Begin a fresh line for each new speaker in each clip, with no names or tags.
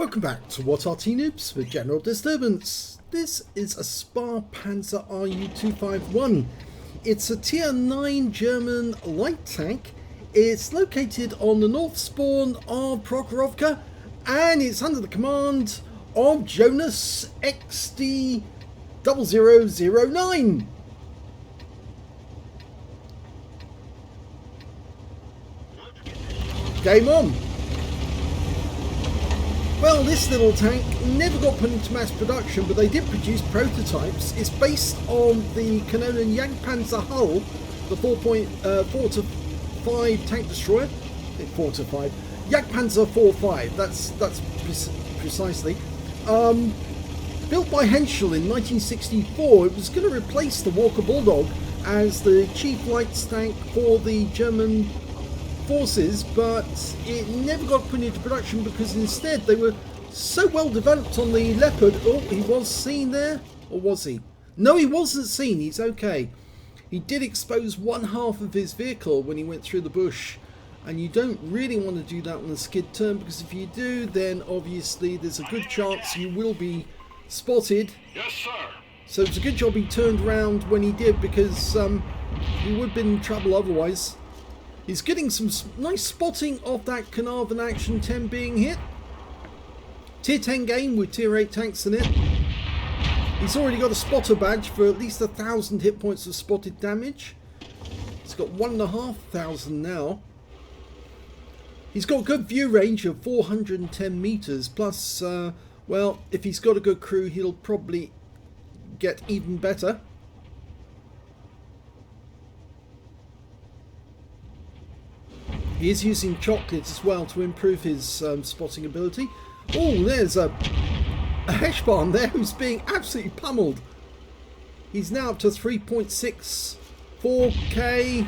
Welcome back to What Arty Noobs for General Disturbance. This is a Spähpanzer Ru 251. It's a tier 9 German light tank. It's located on the north spawn of Prokhorovka and it's under the command of Jonas XD 0009. Game on. Well, this little tank never got put into mass production, but they did produce prototypes. It's based on the Kanonen Jagdpanzer hull, the 4.4 to 5 tank destroyer. 4 to 5. Jagdpanzer 4.5, that's precisely. Built by Henschel in 1964, it was going to replace the Walker Bulldog as the chief light tank for the German forces, but it never got put into production because instead they were so well developed on the Leopard. Oh, he was seen there, or was he? No, he wasn't seen. He's okay. He did expose one half of his vehicle when he went through the bush, and you don't really want to do that on a skid turn, because if you do, then obviously there's a good chance you will be spotted.
Yes, sir.
So it's a good job he turned around when he did, because he would have been in trouble otherwise. He's getting some nice spotting of that Carnarvon Action 10 being hit. Tier 10 game with tier 8 tanks in it. He's already got a spotter badge for at least 1,000 hit points of spotted damage. He's got 1,500 now. He's got good view range of 410 meters. Plus, well, if he's got a good crew, he'll probably get even better. He is using chocolate as well to improve his spotting ability. Oh, there's a Heshbarn there who's being absolutely pummeled. He's now up to 3.64k.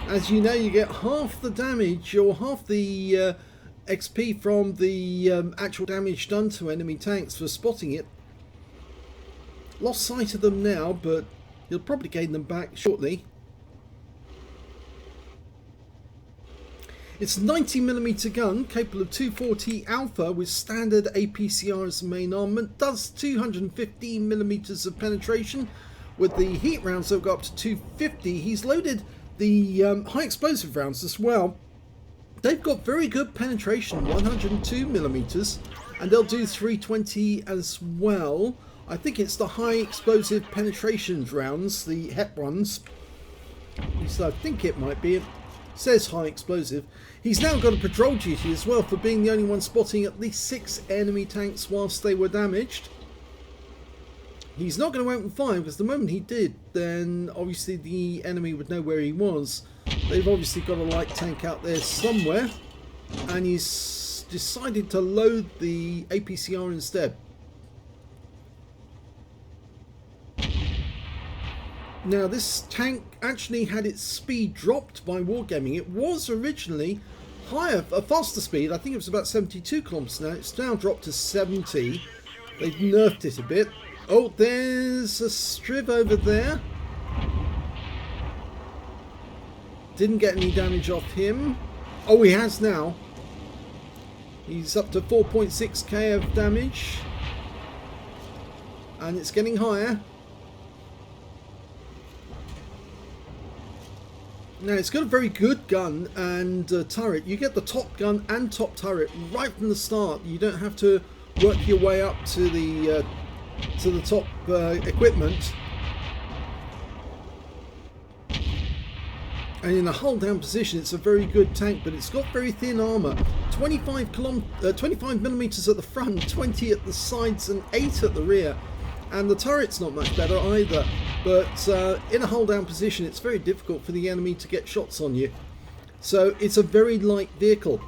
As you know, you get half the damage or half the XP from the actual damage done to enemy tanks for spotting it. Lost sight of them now, but you'll probably gain them back shortly. It's a 90mm gun, capable of 240 alpha with standard APCR as the main armament. Does 215mm of penetration. With the heat rounds they'll go up to 250. He's loaded the high explosive rounds as well. They've got very good penetration, 102mm, and they'll do 320 as well. I think it's the high explosive penetration rounds, the HEP ones. So I think it might be. It says high explosive. He's now got a patrol duty as well for being the only one spotting at least 6 enemy tanks whilst they were damaged. He's not going to open fire, because the moment he did, then obviously the enemy would know where he was. They've obviously got a light tank out there somewhere, and he's decided to load the APCR instead. Now, this tank actually had its speed dropped by Wargaming. It was originally higher, a faster speed. I think it was about 72 kilometers now. It's now dropped to 70. They've nerfed it a bit. Oh, there's a Striv over there. Didn't get any damage off him. Oh, he has now. He's up to 4.6k of damage. And it's getting higher. Now, it's got a very good gun and turret. You get the top gun and top turret right from the start. You don't have to work your way up to the top equipment. And in a hull down position, it's a very good tank, but it's got very thin armour. 25mm at the front, 20 at the sides, and 8 at the rear. And the turret's not much better either, but in a hull down position it's very difficult for the enemy to get shots on you. So it's a very light vehicle.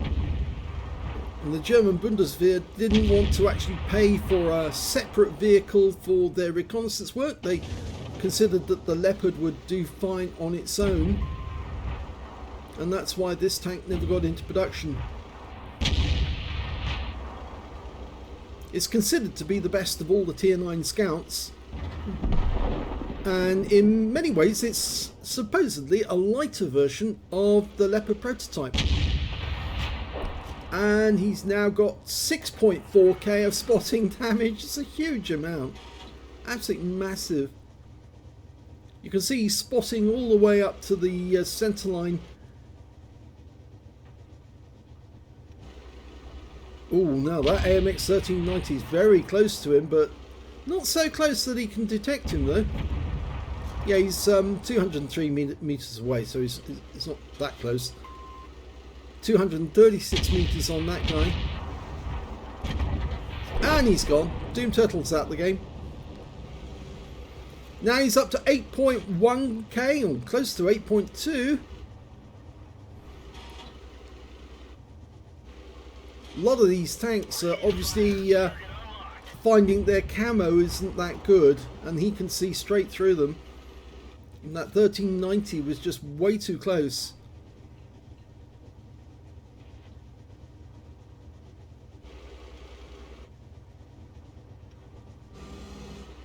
And the German Bundeswehr didn't want to actually pay for a separate vehicle for their reconnaissance work. They considered that the Leopard would do fine on its own, and that's why this tank never got into production. It's considered to be the best of all the tier 9 scouts. And in many ways it's supposedly a lighter version of the Leopard prototype. And he's now got 6.4k of spotting damage. It's a huge amount. Absolutely massive. You can see he's spotting all the way up to the center line. Oh no, that AMX 1390 is very close to him, but not so close that he can detect him though. Yeah, he's 203 meters away, so he's not that close. 236 meters on that guy. And he's gone. Doom Turtle's out of the game. Now he's up to 8.1k, or close to 8.2. A lot of these tanks are obviously finding their camo isn't that good, and he can see straight through them. And that 1390 was just way too close.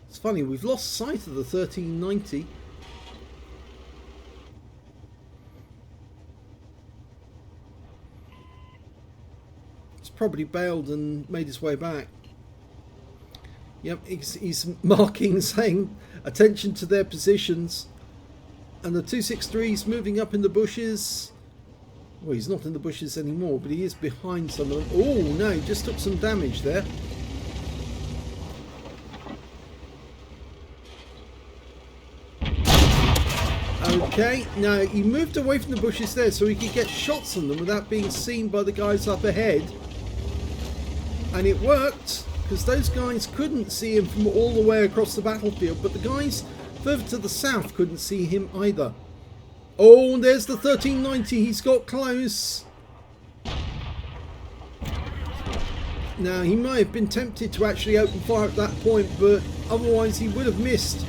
It's funny, we've lost sight of the 1390. It's probably bailed and made his way back. Yep, he's marking, saying attention to their positions. And the 263's moving up in the bushes. Well, he's not in the bushes anymore, but he is behind some of them. Oh no, he just took some damage there. Okay, now he moved away from the bushes there so he could get shots on them without being seen by the guys up ahead. And it worked, because those guys couldn't see him from all the way across the battlefield, but the guys further to the south couldn't see him either. Oh, and there's the 1390, he's got close. Now, he might have been tempted to actually open fire at that point, but otherwise he would have missed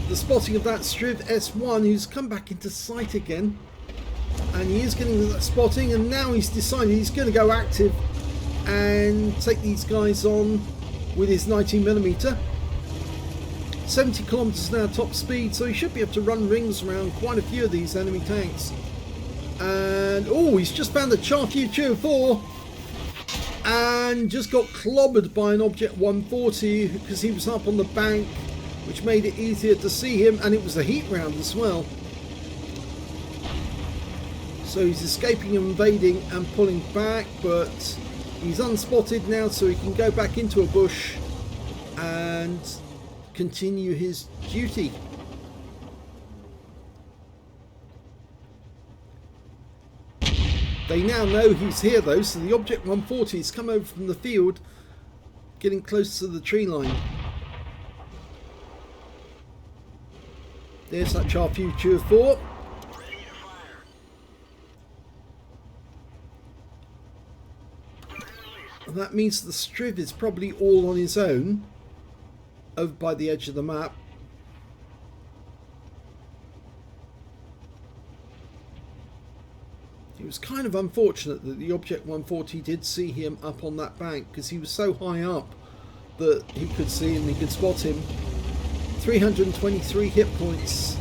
the spotting of that Striv S1, who's come back into sight again. And he is getting that spotting, and now he's decided he's going to go active and take these guys on with his 19mm. 70 kilometers an hour top speed, so he should be able to run rings around quite a few of these enemy tanks. And oh, he's just found the Charfu 204 and just got clobbered by an Object 140 because he was up on the bank, which made it easier to see him, and it was a heat round as well. So he's escaping and evading and pulling back, but he's unspotted now, so he can go back into a bush and continue his duty. They now know he's here though, so the Object 140 has come over from the field, getting close to the tree line. There's that Charfu 204. And that means the Striv is probably all on his own over by the edge of the map. It was kind of unfortunate that the Object 140 did see him up on that bank, because he was so high up that he could see him, he could spot him. 323 hit points.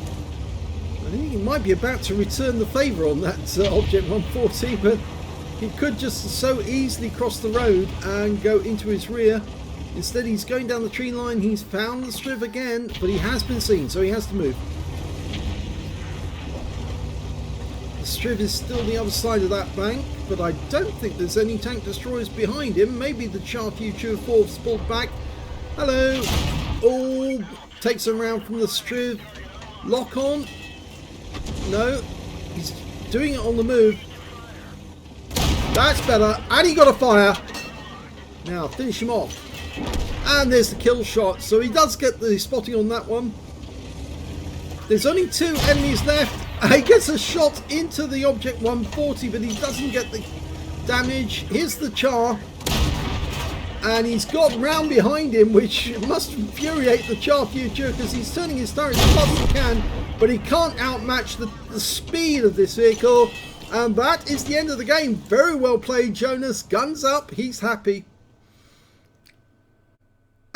I think he might be about to return the favour on that Object 140, but he could just so easily cross the road and go into his rear. Instead, he's going down the tree line. He's found the Striv again, but he has been seen, so he has to move. The Striv is still the other side of that bank, but I don't think there's any tank destroyers behind him. Maybe the Charfu 204's pulled back. Hello. Oh, takes him around from the Striv. Lock on. No, he's doing it on the move. That's better, and he got a fire. Now finish him off. And there's the kill shot, so he does get the spotting on that one. There's only 2 enemies left. He gets a shot into the Object 140, but he doesn't get the damage. Here's the Char, and he's got round behind him, which must infuriate the Char future, because he's turning his turret as fast as he can, but he can't outmatch the speed of this vehicle. And that is the end of the game. Very well played, Jonas. Guns up. He's happy.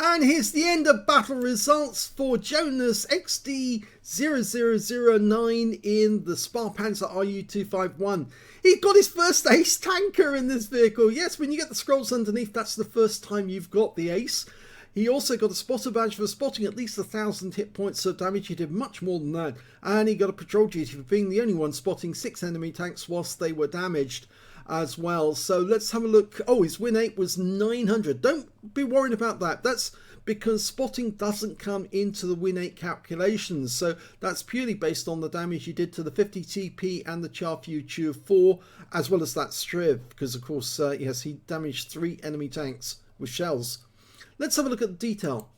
And here's the end of battle results for Jonas XD0009 in the Spähpanzer Ru-251. He got his first ace tanker in this vehicle. Yes, when you get the scrolls underneath, that's the first time you've got the ace. He also got a spotter badge for spotting at least 1,000 hit points of damage. He did much more than that. And he got a patrol duty for being the only one spotting 6 enemy tanks whilst they were damaged as well. So let's have a look. Oh, his win 8 was 900. Don't be worried about that. That's because spotting doesn't come into the win 8 calculations. So that's purely based on the damage he did to the 50 TP and the Charfu 4, as well as that Striv. Because, of course, yes, he damaged 3 enemy tanks with shells. Let's have a look at the detail.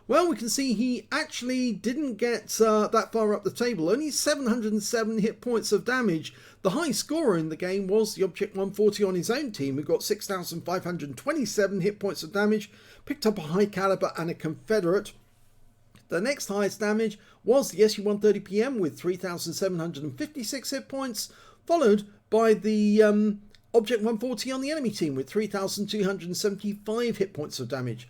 Well, we can see he actually didn't get that far up the table. Only 707 hit points of damage. The high scorer in the game was the Object 140 on his own team, who got 6,527 hit points of damage, picked up a high caliber and a Confederate. The next highest damage was the SU-130PM with 3,756 hit points, followed by the Object 140 on the enemy team with 3,275 hit points of damage.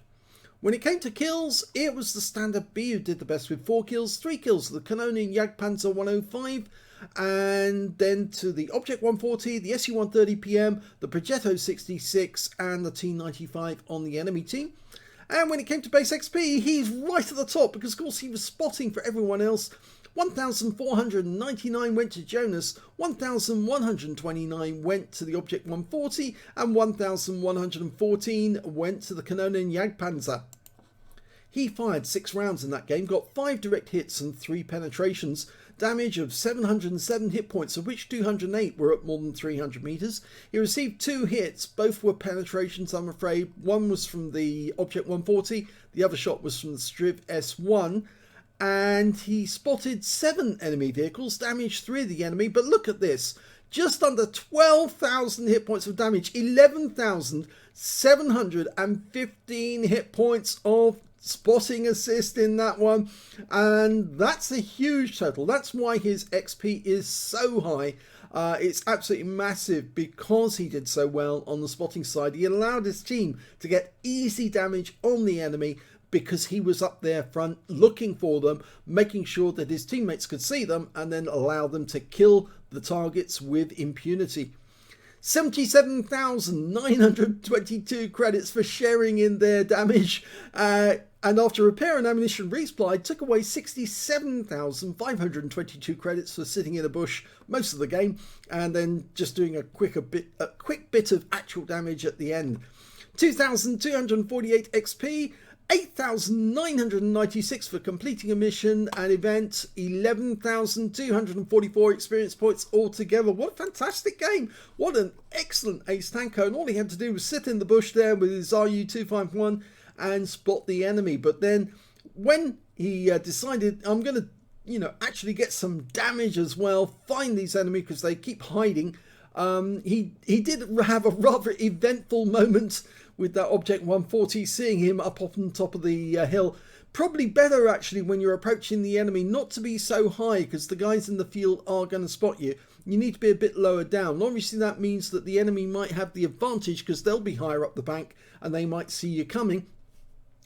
When it came to kills, it was the standard B who did the best with 4 kills, 3 kills to the Canonian Jagdpanzer 105, and then to the Object 140, the SU-130PM, the Progetto 66, and the T-95 on the enemy team. And when it came to base XP, he's right at the top because, of course, he was spotting for everyone else. 1,499 went to Jonas, 1,129 went to the Object 140, and 1,114 went to the Canonian Jagdpanzer. He fired 6 rounds in that game, got 5 direct hits and 3 penetrations, damage of 707 hit points, of which 208 were at more than 300 meters. He received 2 hits, both were penetrations, I'm afraid. One was from the Object 140, the other shot was from the Striv S1. And he spotted 7 enemy vehicles, damaged 3 of the enemy. But look at this, just under 12,000 hit points of damage, 11,715 hit points of spotting assist in that one. And that's a huge total. That's why his XP is so high. It's absolutely massive because he did so well on the spotting side. He allowed his team to get easy damage on the enemy, because he was up there front looking for them, making sure that his teammates could see them and then allow them to kill the targets with impunity. 77,922 credits for sharing in their damage, and after repair and ammunition resupply took away 67,522 credits for sitting in a bush most of the game and then just doing a quick bit of actual damage at the end. 2,248 XP, 8,996 for completing a mission and event, 11,244 experience points altogether. What a fantastic game. What an excellent ace tanker. And all he had to do was sit in the bush there with his Ru-251 and spot the enemy. But then when he decided, I'm going to, actually get some damage as well, find these enemies because they keep hiding, he did have a rather eventful moment with that Object 140, seeing him up on top of the hill. Probably better actually when you're approaching the enemy not to be so high, because the guys in the field are going to spot you. You need to be a bit lower down. Obviously that means that the enemy might have the advantage because they'll be higher up the bank and they might see you coming.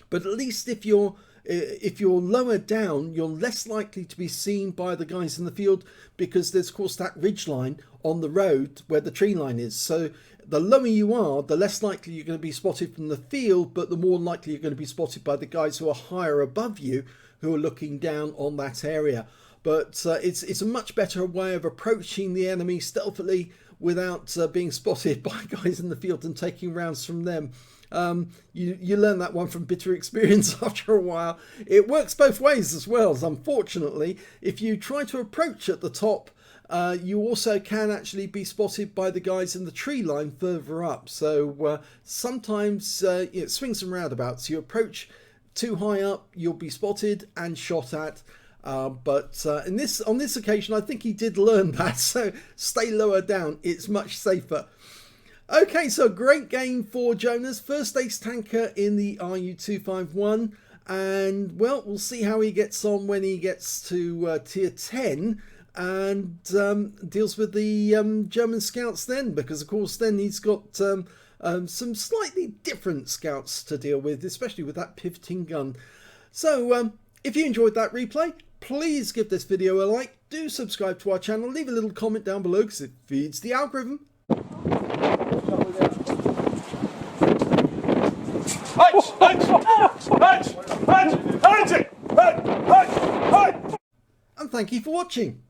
But at least if you're lower down, you're less likely to be seen by the guys in the field, because there's of course that ridge line on the road where the tree line is. So the lower you are, the less likely you're going to be spotted from the field, but the more likely you're going to be spotted by the guys who are higher above you, who are looking down on that area. But it's a much better way of approaching the enemy stealthily without being spotted by guys in the field and taking rounds from them. You learn that one from bitter experience after a while. It works both ways as well, as unfortunately, if you try to approach at the top, you also can actually be spotted by the guys in the tree line further up. So sometimes it swings and roundabouts. You approach too high up, you'll be spotted and shot at. But on this occasion, I think he did learn that. So stay lower down. It's much safer. Okay, so great game for Jonas. First ace tanker in the Ru-251. And, well, we'll see how he gets on when he gets to tier 10 and deals with the German scouts then. Because, of course, then he's got some slightly different scouts to deal with, especially with that pivoting gun. So if you enjoyed that replay, please give this video a like, do subscribe to our channel, leave a little comment down below because it feeds the algorithm. And thank you for watching.